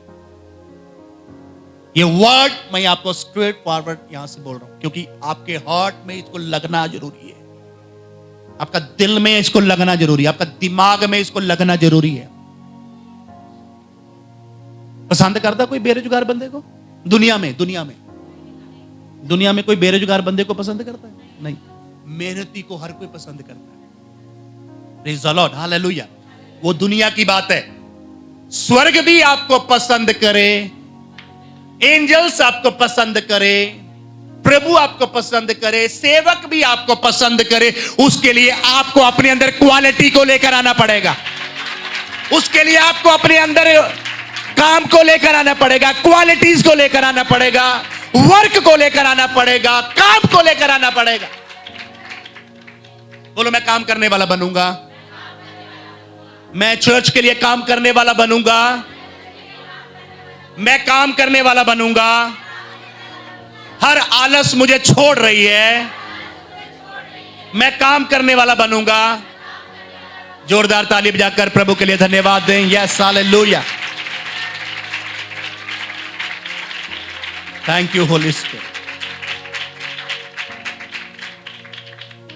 ये वर्ड मैं आपको स्ट्रेट फॉरवर्ड यहां से बोल रहा हूं, क्योंकि आपके हार्ट में इसको लगना जरूरी है, आपका दिल में इसको लगना जरूरी है, आपका दिमाग में इसको लगना जरूरी है। पसंद करता कोई बेरोजगार बंदे को? दुनिया में कोई बेरोजगार बंदे को पसंद करता है? नहीं। मेहनती को हर कोई पसंद करता है। Praise the Lord, hallelujah. वो दुनिया की बात है। स्वर्ग भी आपको पसंद करे, एंजल्स आपको पसंद करे, प्रभु आपको पसंद करे, सेवक भी आपको पसंद करे, उसके लिए आपको अपने अंदर क्वालिटी को लेकर आना पड़ेगा। उसके लिए आपको अपने अंदर काम को लेकर आना पड़ेगा, क्वालिटीज को लेकर आना पड़ेगा, वर्क को लेकर आना पड़ेगा, काम को लेकर आना पड़ेगा। बोलो मैं काम करने वाला बनूंगा, मैं चर्च के लिए काम करने वाला बनूंगा, मैं काम करने वाला बनूंगा। हर आलस मुझे छोड़ रही है, मैं काम करने वाला बनूंगा। जोरदार ताली बजाकर प्रभु के लिए धन्यवाद दें। Yes, hallelujah. Thank you Holi spirit.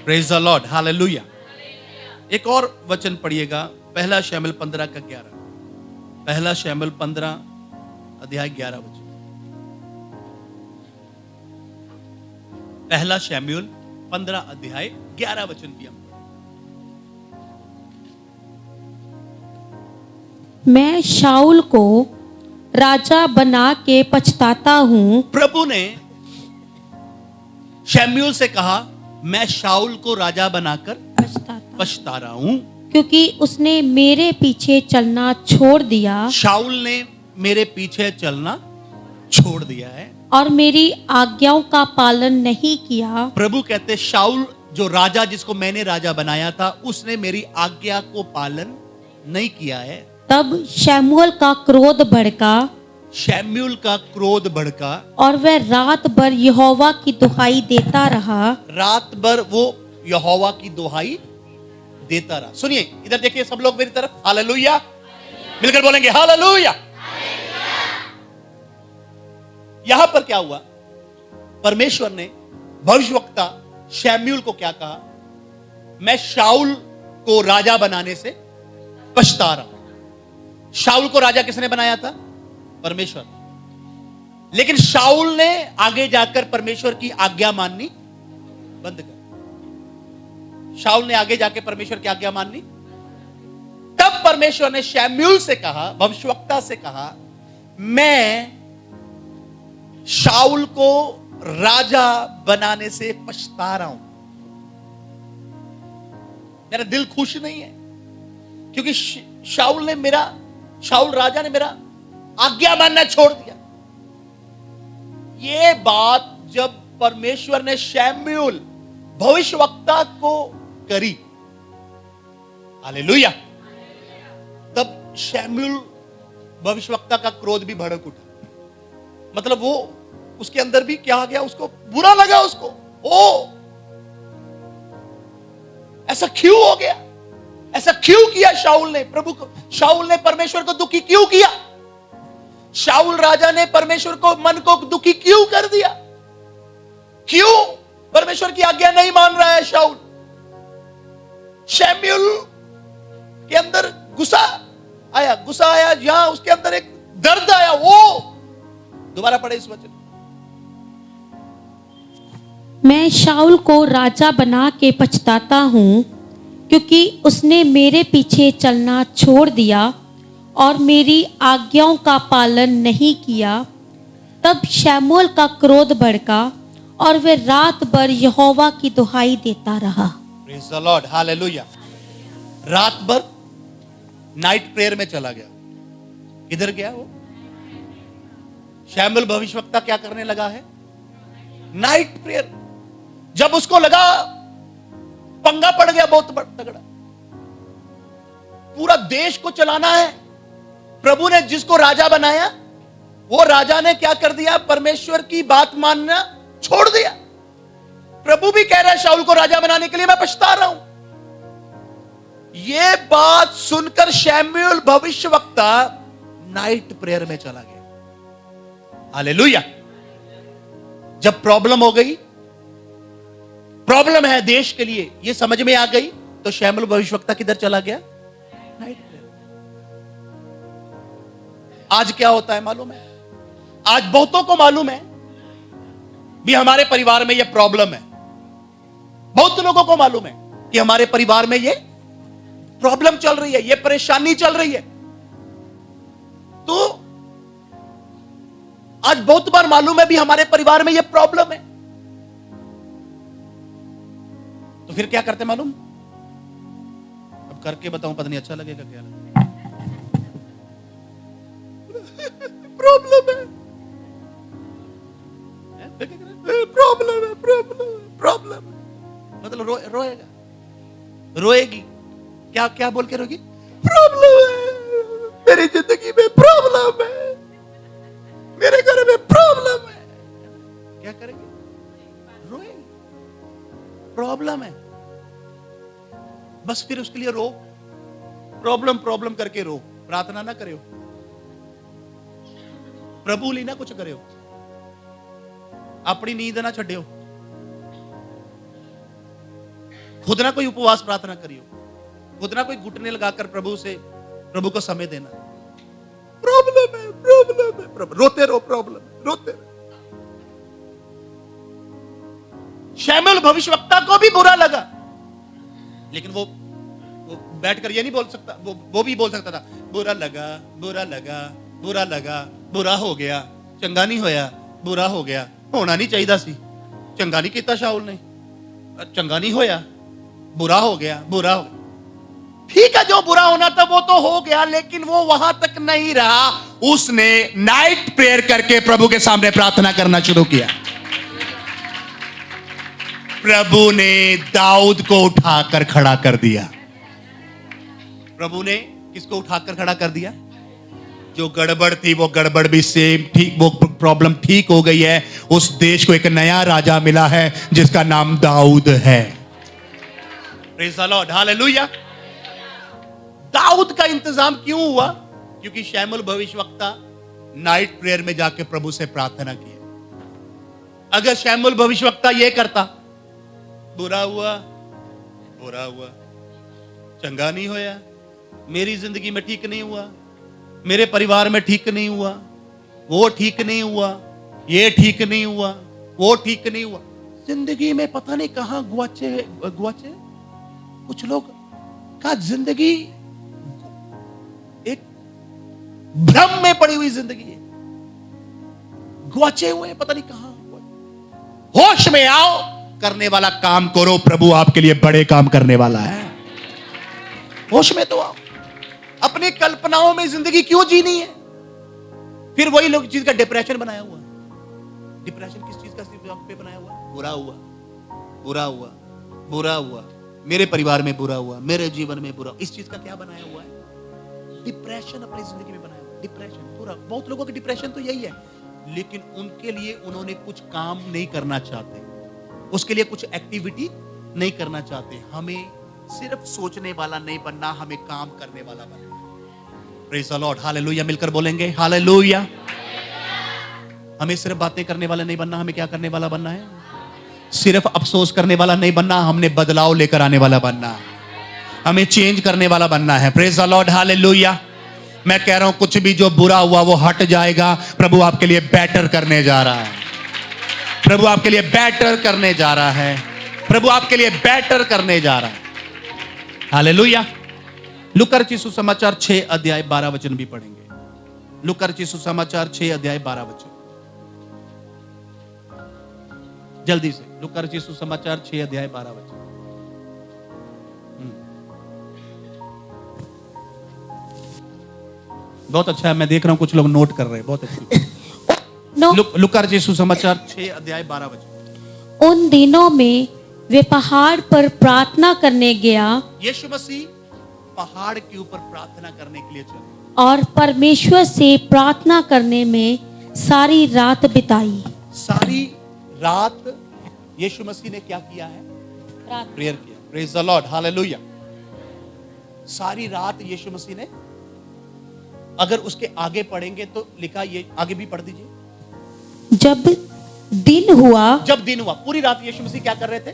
Praise the Lord, hallelujah. एक और वचन पढ़िएगा, पहला शमूएल 15 का 11। पहला शमूएल 15 अध्याय 11 वचन। पहला शमूएल 15 अध्याय 11 वचन भी हम। मैं शाऊल को राजा बना के पछताता हूं। प्रभु ने शमूएल से कहा मैं शाऊल को राजा बनाकर पछता रहा हूं, क्योंकि उसने मेरे पीछे चलना छोड़ दिया। शाऊल ने मेरे पीछे चलना छोड़ दिया है और मेरी आज्ञाओं का पालन नहीं किया। प्रभु कहते शाऊल जो राजा जिसको मैंने राजा बनाया था, उसने मेरी आज्ञा को पालन नहीं किया है। तब शमूएल का क्रोध भड़का, शमूएल का क्रोध भड़का, और वह रात भर यहोवा की दुहाई देता रहा। रात भर वो यहोवा की दुहाई देता रहा। सुनिए, इधर देखिए सब लोग मेरी तरफ, हालेलुया। मिलकर बोलेंगे हालेलुया। यहां पर क्या हुआ? परमेश्वर ने भविष्यवक्ता शमूएल को क्या कहा? मैं शाऊल को राजा बनाने से पछता रहा हूं। शाऊल को राजा किसने बनाया था? परमेश्वर। लेकिन शाऊल ने आगे जाकर परमेश्वर की आज्ञा माननी बंद कर। शाऊल ने आगे जाके परमेश्वर की आज्ञा मान ली। तब परमेश्वर ने शमूएल से कहा, भविष्यवक्ता से कहा, मैं शाऊल को राजा बनाने से पछता रहा हूं। मेरा दिल खुश नहीं है क्योंकि शाऊल राजा ने मेरा आज्ञा मानना छोड़ दिया। यह बात जब परमेश्वर ने शमूएल भविष्यवक्ता को करी, हालेलुया, तब शमूएल भविष्यवक्ता का क्रोध भी भड़क उठा। मतलब वो उसके अंदर भी क्या आ गया, उसको बुरा लगा, उसको ओ ऐसा क्यों हो गया, ऐसा क्यों किया शाऊल ने, शाऊल ने परमेश्वर को दुखी क्यों किया, शाऊल राजा ने परमेश्वर को मन को दुखी क्यों कर दिया, क्यों परमेश्वर की आज्ञा नहीं मान रहा है शाऊल। शमूएल के अंदर गुस्सा आया, जहां उसके अंदर एक दर्द आया। वो दोबारा पढ़े इस वचन। मैं शाऊल को राजा बना के पछताता हूँ क्योंकि उसने मेरे पीछे चलना छोड़ दिया और मेरी आज्ञाओं का पालन नहीं किया। तब शमूएल का क्रोध भड़का और वह रात भर यहोवा की दुहाई देता रहा। Praise the Lord, hallelujah. रात भर नाइट प्रेयर में चला गया। किधर गया वो? शमूएल भविष्यवक्ता क्या करने लगा है? Night prayer. जब उसको लगा पंगा पड़ गया बहुत तगड़ा, पूरा देश को चलाना है, प्रभु ने जिसको राजा बनाया वो राजा ने क्या कर दिया, परमेश्वर की बात मानना छोड़ दिया। प्रभु भी कह रहा है शाऊल को राजा बनाने के लिए, मैं पछता रहा हूं। यह बात सुनकर शमूएल भविष्यवक्ता नाइट प्रेयर में चला गया। हालेलुया। जब प्रॉब्लम हो गई, प्रॉब्लम है देश के लिए, यह समझ में आ गई, तो शमूएल भविष्यवक्ता किधर चला गया? Night prayer. आज क्या होता है मालूम है? आज बहुतों को मालूम है भी हमारे परिवार में यह प्रॉब्लम है। बहुत लोगों को मालूम है कि हमारे परिवार में यह प्रॉब्लम चल रही है, यह परेशानी चल रही है। तो आज बहुत बार मालूम है भी हमारे परिवार में यह प्रॉब्लम है, तो फिर क्या करते मालूम? अब करके बताऊं, पता नहीं अच्छा लगेगा क्या लगेगा। प्रॉब्लम है, प्रॉब्लम मतलब रोएगा, रोएगी। क्या क्या बोल के रोगी? प्रॉब्लम है, मेरी जिंदगी में प्रॉब्लम है, मेरे घर में प्रॉब्लम है। क्या करेंगे? रोएंगे। प्रॉब्लम है, बस फिर उसके लिए रो, प्रॉब्लम करके रो, प्रार्थना ना करे हो, प्रभु ली ना कुछ करे हो, अपनी नींद ना छड़े हो, खुद ना कोई उपवास प्रार्थना करियो, खुद ना कोई घुटने लगाकर प्रभु को समय देना। प्रॉब्लम है, रोते रहो, प्रॉब्लम रोते रहो। शमूएल भविष्यवक्ता को भी बुरा लगा, लेकिन वो बैठकर ये नहीं बोल सकता, वो भी बोल सकता था, बुरा लगा, बुरा हो गया, चंगा नहीं होया, बुरा हो गया, होना नहीं चाहिए सी, चंगा नहीं किया शाऊल ने, चंगा नहीं होया, बुरा हो गया। ठीक है, जो बुरा होना था वो तो हो गया, लेकिन वो वहां तक नहीं रहा। उसने नाइट प्रेयर करके प्रभु के सामने प्रार्थना करना शुरू किया। प्रभु ने दाऊद को उठाकर खड़ा कर दिया। प्रभु ने किसको उठाकर खड़ा कर दिया? जो गड़बड़ थी वो गड़बड़ भी सेम ठीक, वो प्रॉब्लम ठीक हो गई है। उस देश को एक नया राजा मिला है जिसका नाम दाऊद है। Praise the Lord, hallelujah. दाऊद का इंतजाम क्यों हुआ? क्योंकि शमूएल भविष्यवक्ता नाइट प्रेयर में जाके प्रभु से प्रार्थना की। अगर शमूएल भविष्यवक्ता यह करता, बुरा हुआ, चंगा नहीं होया, मेरी जिंदगी में ठीक नहीं हुआ, मेरे परिवार में ठीक नहीं हुआ, वो ठीक नहीं हुआ, ये ठीक नहीं हुआ, वो ठीक नहीं हुआ, जिंदगी में पता नहीं कहां गुआचे कुछ लोग का जिंदगी एक भ्रम में पड़ी हुई जिंदगी है, गुआचे हुए पता नहीं कहां। होश में आओ, करने वाला काम करो, प्रभु आपके लिए बड़े काम करने वाला है। होश में तो आओ। अपनी कल्पनाओं में जिंदगी क्यों जीनी है? फिर वही लोग चीज का डिप्रेशन बनाया हुआ है। डिप्रेशन किस चीज का पे बनाया हुआ है? बुरा हुआ, बुरा हुआ, बुरा हुआ, मेरे परिवार में बुरा हुआ, मेरे जीवन में बुरा। इस चीज का क्या बनाया हुआ है? डिप्रेशन अपनी जिंदगी में बनाया हुआ। डिप्रेशन पूरा, बहुत लोगों का डिप्रेशन तो यही है, लेकिन उनके लिए उन्होंने कुछ काम नहीं करना चाहते, उसके लिए कुछ एक्टिविटी नहीं करना चाहते। हमें सिर्फ सोचने वाला नहीं बनना, हमें काम करने वाला बनना। Praise the Lord, hallelujah. मिलकर बोलेंगे हालेलुया। हमें सिर्फ बातें करने वाला नहीं बनना, हमें क्या करने वाला बनना है? सिर्फ अफसोस करने वाला नहीं बनना, हमने बदलाव लेकर आने वाला बनना, हमें चेंज करने वाला बनना है। Praise the Lord, hallelujah. मैं कह रहा हूं कुछ भी जो बुरा हुआ वो हट जाएगा। प्रभु आपके लिए बेटर करने जा रहा है। प्रभु आपके लिए बेटर करने जा रहा है। प्रभु आपके लिए बेटर करने जा रहा है। हालेलुया। लूका रचित सुसमाचार 6 अध्याय 12 वचन भी पढ़ेंगे। लूका रचित सुसमाचार 6 अध्याय 12 वचन, जल्दी से। लूका रचित सुसमाचार 6 अध्याय 12 वचन। बहुत अच्छा है, मैं देख रहा हूं कुछ लोग नोट कर रहे हैं, बहुत अच्छी। लूका रचित सुसमाचार 6 अध्याय 12 वचन। उन दिनों में वे पहाड़ पर प्रार्थना करने गया। यीशु मसीह पहाड़ के ऊपर प्रार्थना करने के लिए चले और परमेश्वर से प्रार्थना करने में सारी रात बिताई। सारी रात यीशु मसीह ने क्या किया है? प्रेयर किया। Praise the Lord, hallelujah. सारी रात यीशु मसीह ने, अगर उसके आगे पढ़ेंगे तो लिखा, ये आगे भी पढ़ दीजिए। जब दिन हुआ, पूरी रात यीशु मसीह क्या कर रहे थे?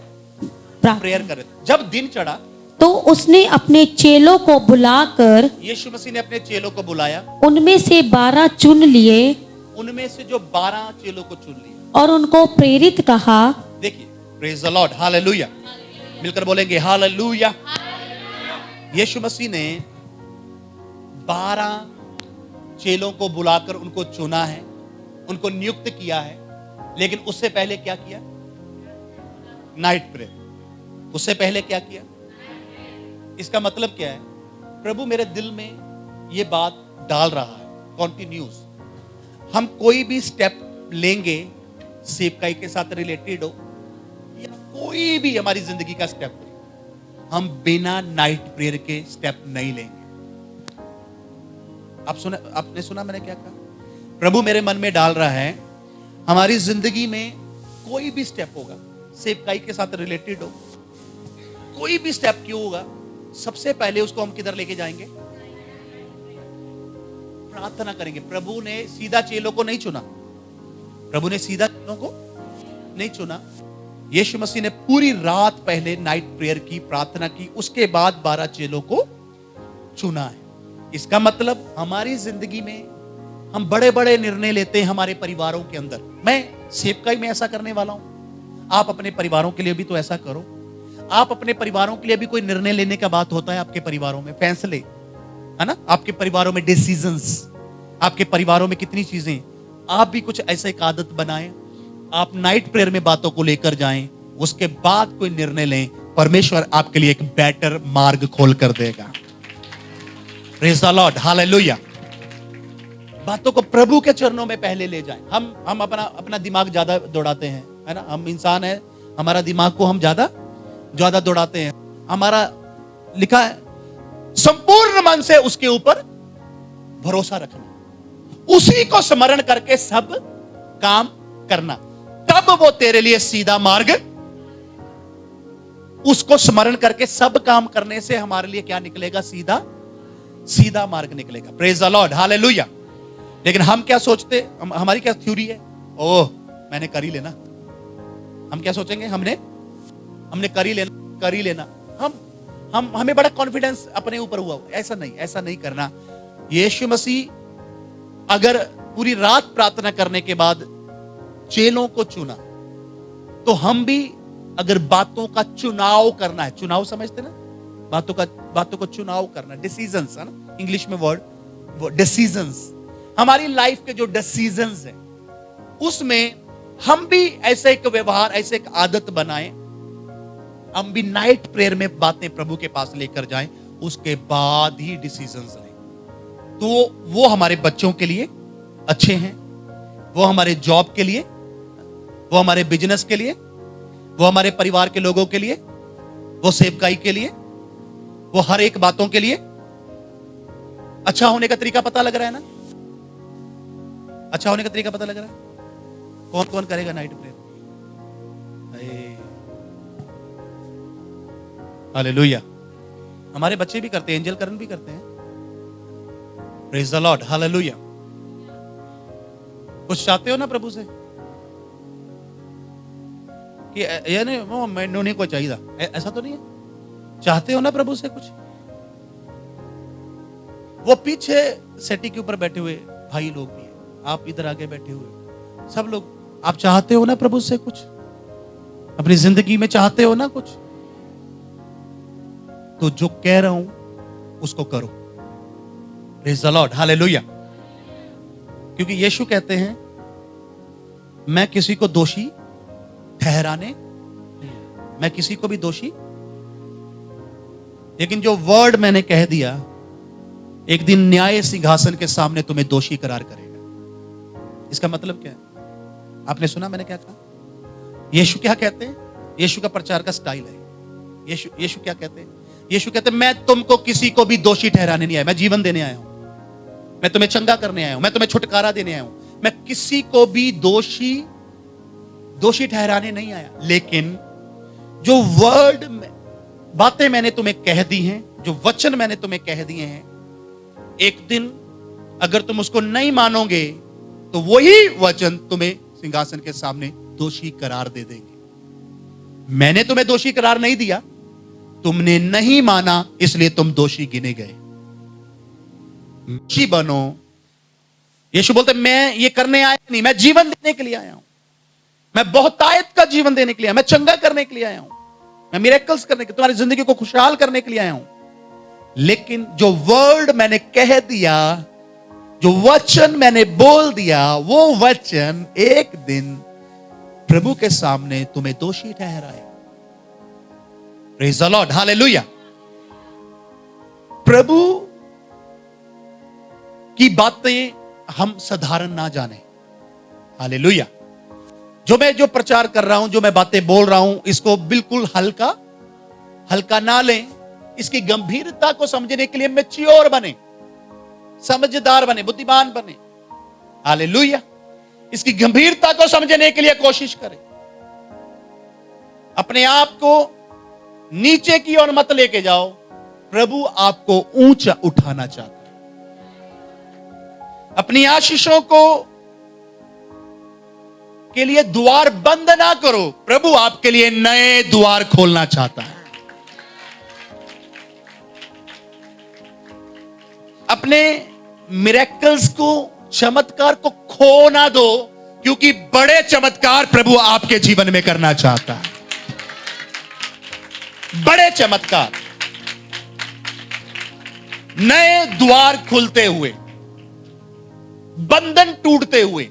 प्रेयर कर रहे थे। जब दिन चढ़ा तो उसने अपने चेलों को बुलाकर, यीशु मसीह ने अपने चेलों को बुलाया, उनमें से 12 चुन लिए, उनमें से जो 12 चेलों को चुन लिया और उनको प्रेरित कहा। देखिए, प्रेज द लॉर्ड, हालेलुया। मिलकर बोलेंगे हालेलुया। यीशु मसीह ने 12 चेलों को बुलाकर उनको चुना है, उनको नियुक्त किया है। लेकिन उससे पहले क्या किया? Night prayer. उससे पहले क्या किया? इसका मतलब क्या है? प्रभु मेरे दिल में ये बात डाल रहा है कॉन्टिन्यूस, हम कोई भी स्टेप लेंगे सेवकाई के साथ रिलेटेड हो या कोई भी हमारी जिंदगी का स्टेप हो, हम बिना नाइट प्रेयर के स्टेप नहीं लेंगे। आपने सुना मैंने क्या कहा? प्रभु मेरे मन में डाल रहा है, हमारी जिंदगी में कोई भी स्टेप होगा, सेवकाई के साथ रिलेटेड हो, कोई भी स्टेप क्यों होगा, सबसे पहले उसको हम किधर लेके जाएंगे? प्रार्थना करेंगे। प्रभु ने सीधा चेलों को नहीं चुना, प्रभु ने सीधा चेलों को नहीं चुना। यीशु मसीह ने पूरी रात पहले नाइट प्रेयर की, प्रार्थना की, उसके बाद 12 चेलों को चुना है। इसका मतलब हमारी जिंदगी में हम बड़े बड़े निर्णय लेते हैं हमारे परिवारों के अंदर। मैं सेवकाई में ऐसा करने वाला हूं, आप अपने परिवारों के लिए भी तो ऐसा करो। आप अपने परिवारों के लिए भी कोई निर्णय लेने का बात होता है, आपके परिवारों में फैसले, है ना? आपके परिवारों में डिसीजंस, आपके परिवारों में कितनी चीजें, आप भी कुछ ऐसे एक आदत बनाएं, आप नाइट प्रेयर में बातों को लेकर जाएं, उसके बाद कोई निर्णय लें। परमेश्वर आपके लिए एक बेटर मार्ग खोल कर देगा। Praise the Lord, hallelujah. बातों को प्रभु के चरणों में पहले ले जाएं। हम अपना दिमाग ज्यादा दौड़ाते हैं, है ना? हम इंसान है, हमारा दिमाग को हम ज्यादा दौड़ाते हैं। हमारा लिखा है संपूर्ण मन से उसके ऊपर भरोसा रखना, उसी को स्मरण करके सब काम करना, तब वो तेरे लिए सीधा मार्ग। उसको स्मरण करके सब काम करने से हमारे लिए क्या निकलेगा? सीधा मार्ग निकलेगा। Praise the Lord, hallelujah. लेकिन हम क्या सोचते, हमारी क्या थ्योरी है? ओह मैंने कर ही लेना। हम क्या सोचेंगे? हमने कर ही लेना। हमें बड़ा कॉन्फिडेंस अपने ऊपर हुआ। ऐसा नहीं करना। यीशु मसीह अगर पूरी रात प्रार्थना करने के बाद चेलों को चुना, तो हम भी अगर बातों का चुनाव करना है, चुनाव समझते ना, बातों को चुनाव करना, डिसीजंस है ना इंग्लिश में वर्ड, वो डिसीजंस। हमारी लाइफ के जो डिसीजंस है उसमें हम भी ऐसे एक व्यवहार, ऐसे एक आदत बनाएं, हम भी नाइट प्रेयर में बातें प्रभु के पास लेकर जाएं, उसके बाद ही डिसीजंस लें। तो वो हमारे बच्चों के लिए अच्छे हैं, वो हमारे जॉब के लिए, वो हमारे बिजनेस के लिए, वो हमारे परिवार के लोगों के लिए, वो सेवकाई के लिए, वो हर एक बातों के लिए अच्छा होने का तरीका पता लग रहा है ना? अच्छा होने का तरीका पता लग रहा है? कौन कौन करेगा नाइट प्रेयर? हालेलुया। हमारे बच्चे भी करते हैं, एंजल करण भी करते हैं। Praise the Lord, hallelujah. कुछ चाहते हो ना प्रभु से कि ये नहीं वो मैंने को चाहिए, ऐसा तो नहीं है? चाहते हो ना प्रभु से कुछ? वो पीछे सेटी के ऊपर बैठे हुए भाई लोग भी हैं, आप इधर आगे बैठे हुए सब लोग, आप चाहते हो ना प्रभु से कुछ? अपनी जिंदगी में चाहते हो ना कुछ? तो जो कह रहा हूं उसको करो। Praise the Lord, hallelujah. क्योंकि यीशु कहते हैं मैं किसी को दोषी ठहराने, मैं किसी को भी दोषी, लेकिन जो वर्ड मैंने कह दिया एक दिन न्याय सिंहासन के सामने तुम्हें दोषी करार करेगा। इसका मतलब क्या है? आपने सुना मैंने क्या कहा? यीशु क्या कहते हैं? यीशु का प्रचार का स्टाइल है। यीशु क्या कहते हैं? यीशु कहते हैं मैं तुमको किसी को भी दोषी ठहराने नहीं आया, मैं जीवन देने आया हूं, मैं तुम्हें चंगा करने आया हूं, मैं तुम्हें छुटकारा देने आया हूं, मैं किसी को भी दोषी ठहराने नहीं आया। लेकिन जो वर्ड में बातें मैंने तुम्हें कह दी हैं, जो वचन मैंने तुम्हें कह दिए हैं, एक दिन अगर तुम उसको नहीं मानोगे तो वही वचन तुम्हें सिंहासन के सामने दोषी करार दे देंगे। मैंने तुम्हें दोषी करार नहीं दिया, तुमने नहीं माना इसलिए तुम दोषी गिने गए। दोषी बनो। यीशु बोलते मैं ये करने आया नहीं, मैं जीवन देने के लिए आया हूं, मैं बहुतायत का जीवन देने के लिए आया, मैं चंगा करने के लिए आया हूं, मैं मिरेकल्स करने के, तुम्हारी जिंदगी को खुशहाल करने के लिए आया हूं। लेकिन जो वर्ड मैंने कह दिया, जो वचन मैंने बोल दिया, वो वचन एक दिन प्रभु के सामने तुम्हें दोषी ठहराए। Praise the Lord, hallelujah. प्रभु की बातें हम साधारण ना जाने। हालेलुया। जो प्रचार कर रहा हूं, जो मैं बातें बोल रहा हूं, इसको बिल्कुल हल्का ना लें। इसकी गंभीरता को समझने के लिए मैच्योर बने, समझदार बने, बुद्धिमान बने। हालेलुया। इसकी गंभीरता को समझने के लिए कोशिश करें। अपने आप को नीचे की ओर मत लेके जाओ। प्रभु आपको ऊंचा उठाना चाहता है। अपनी आशीषों के लिए द्वार बंद ना करो। प्रभु आपके लिए नए द्वार खोलना चाहता है। अपने मिरेकल्स को, चमत्कार को खो ना दो, क्योंकि बड़े चमत्कार प्रभु आपके जीवन में करना चाहता है। बड़े चमत्कार, नए द्वार खुलते हुए, बंधन टूटते हुए,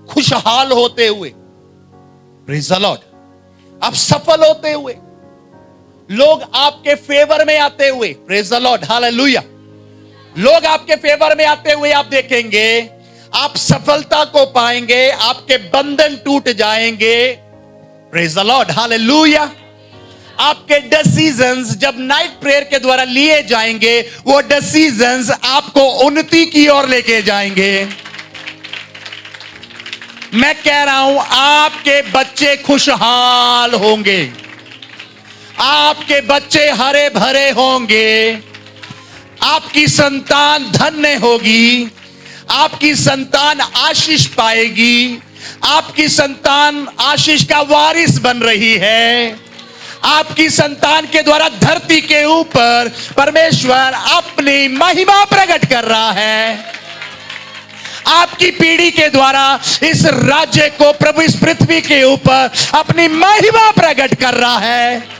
खुशहाल होते हुए, प्रेज़ द लॉर्ड, आप सफल होते हुए, लोग आपके फेवर में आते हुए, प्रेज़ द लॉर्ड, हालेलुया। लोग आपके फेवर में आते हुए आप देखेंगे, आप सफलता को पाएंगे, आपके बंधन टूट जाएंगे, प्रेज़ द लॉर्ड, हालेलुया। आपके डिसीजंस जब नाइट प्रेयर के द्वारा लिए जाएंगे, वो डिसीजंस आपको उन्नति की ओर लेके जाएंगे। मैं कह रहा हूं, आपके बच्चे खुशहाल होंगे, आपके बच्चे हरे भरे होंगे, आपकी संतान धन्य होगी, आपकी संतान आशीष पाएगी, आपकी संतान आशीष का वारिस बन रही है। आपकी संतान के द्वारा धरती के ऊपर परमेश्वर अपनी महिमा प्रकट कर रहा है। आपकी पीढ़ी के द्वारा इस राज्य को प्रभु इस पृथ्वी के ऊपर अपनी महिमा प्रकट कर रहा है।